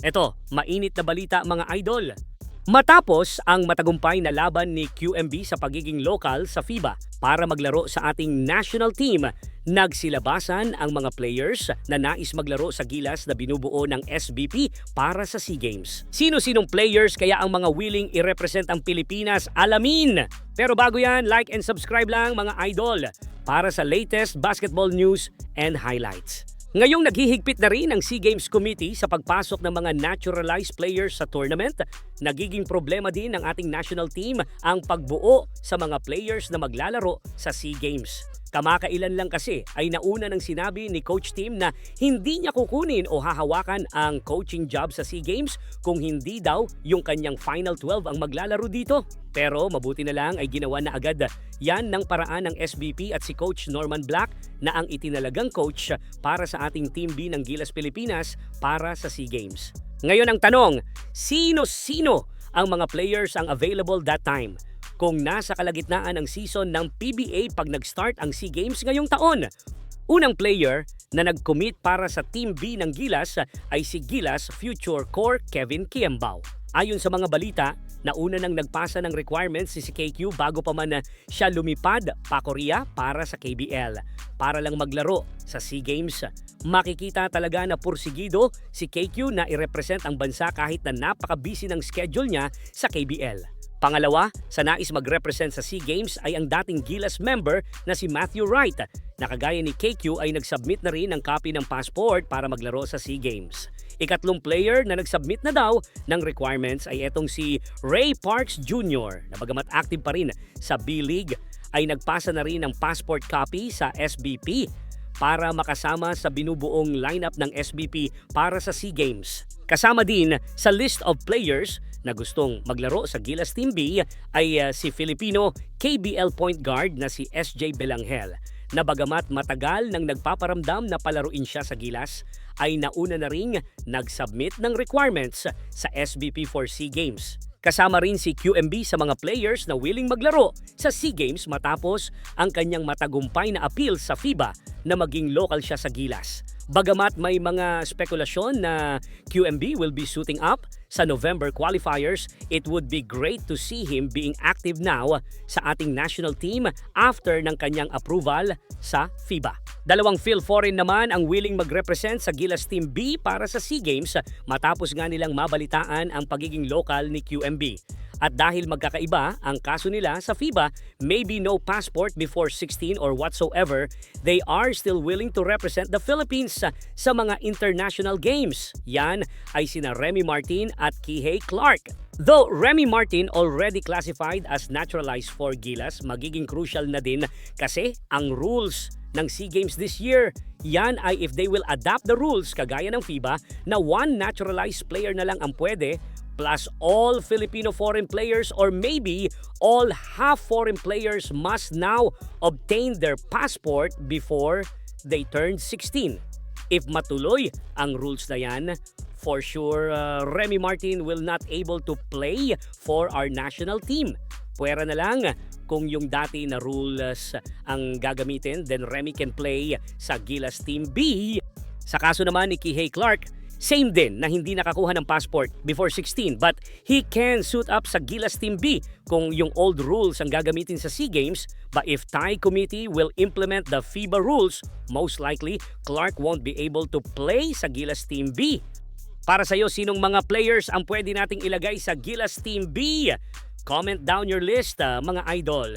Eto, mainit na balita mga idol. Matapos ang matagumpay na laban ni QMB sa pagiging lokal sa FIBA para maglaro sa ating national team, nagsilabasan ang mga players na nais maglaro sa gilas na binubuo ng SBP para sa SEA Games. Sino-sinong players kaya ang mga willing i-represent ang Pilipinas? Alamin! Pero bago yan, like and subscribe lang mga idol para sa latest basketball news and highlights. Ngayong naghihigpit na rin ang SEA Games Committee sa pagpasok ng mga naturalized players sa tournament, nagiging problema din ng ating national team ang pagbuo sa mga players na maglalaro sa SEA Games. Kamakailan lang kasi ay nauna ng sinabi ni Coach Tim na hindi niya kukunin o hahawakan ang coaching job sa SEA Games kung hindi daw yung kanyang Final 12 ang maglalaro dito. Pero mabuti na lang ay ginawa na agad yan ng paraan ng SBP at si Coach Norman Black na ang itinalagang coach para sa ating Team B ng Gilas Pilipinas para sa SEA Games. Ngayon ang tanong, sino-sino ang mga players ang available that time? Kung nasa kalagitnaan ng season ng PBA pag nag-start ang SEA Games ngayong taon. Unang player na nag-commit para sa Team B ng Gilas ay si Gilas Future Core Kevin Kiambao. Ayon sa mga balita, nauna nang nagpasa ng requirements si KQ bago pa man siya lumipad pa Korea para sa KBL. Para lang maglaro sa SEA Games, makikita talaga na pursigido si KQ na i-represent ang bansa kahit na napaka-busy ng schedule niya sa KBL. Pangalawa, sa nais mag-represent sa SEA Games ay ang dating Gilas member na si Matthew Wright, na kagaya ni KQ ay nag-submit na rin ng copy ng passport para maglaro sa SEA Games. Ikatlong player na nag-submit na daw ng requirements ay etong si Ray Parks Jr. na bagamat active pa rin sa B-League ay nagpasa na rin ng passport copy sa SBP para makasama sa binubuong lineup ng SBP para sa SEA Games. Kasama din sa list of players na gustong maglaro sa Gilas Team B ay si Filipino KBL point guard na si SJ Belangel, na bagamat matagal nang nagpaparamdam na palaruin siya sa Gilas, ay nauna na ring nag-submit ng requirements sa SBP for SEA Games. Kasama rin si QMB sa mga players na willing maglaro sa SEA Games matapos ang kanyang matagumpay na appeal sa FIBA na maging local siya sa Gilas. Bagamat may mga spekulasyon na QMB will be suiting up sa November qualifiers, it would be great to see him being active now sa ating national team after ng kanyang approval sa FIBA. Dalawang Phil Foreign naman ang willing mag-represent sa Gilas Team B para sa SEA Games matapos nga nilang mabalitaan ang pagiging local ni QMB. At dahil magkakaiba ang kaso nila sa FIBA, maybe no passport before 16 or whatsoever, they are still willing to represent the Philippines sa mga international games. Yan ay sina Remy Martin at Kihei Clark. Though Remy Martin already classified as naturalized for Gilas, magiging crucial na din kasi ang rules ng SEA Games this year. Yan ay if they will adapt the rules kagaya ng FIBA na one naturalized player na lang ang pwede plus all Filipino foreign players or maybe all half foreign players must now obtain their passport before they turn 16. If matuloy ang rules na yan, for sure Remy Martin will not able to play for our national team. Puwera na lang kung yung dati na rules ang gagamitin, then Remy can play sa Gilas Team B. Sa kaso naman ni Kihei Clark, same din na hindi nakakuha ng passport before 16 but he can suit up sa Gilas Team B kung yung old rules ang gagamitin sa SEA Games. But if Thai committee will implement the FIBA rules, most likely Clark won't be able to play sa Gilas Team B. Para sa iyo, sinong mga players ang pwede nating ilagay sa Gilas Team B? Comment down your list mga idol.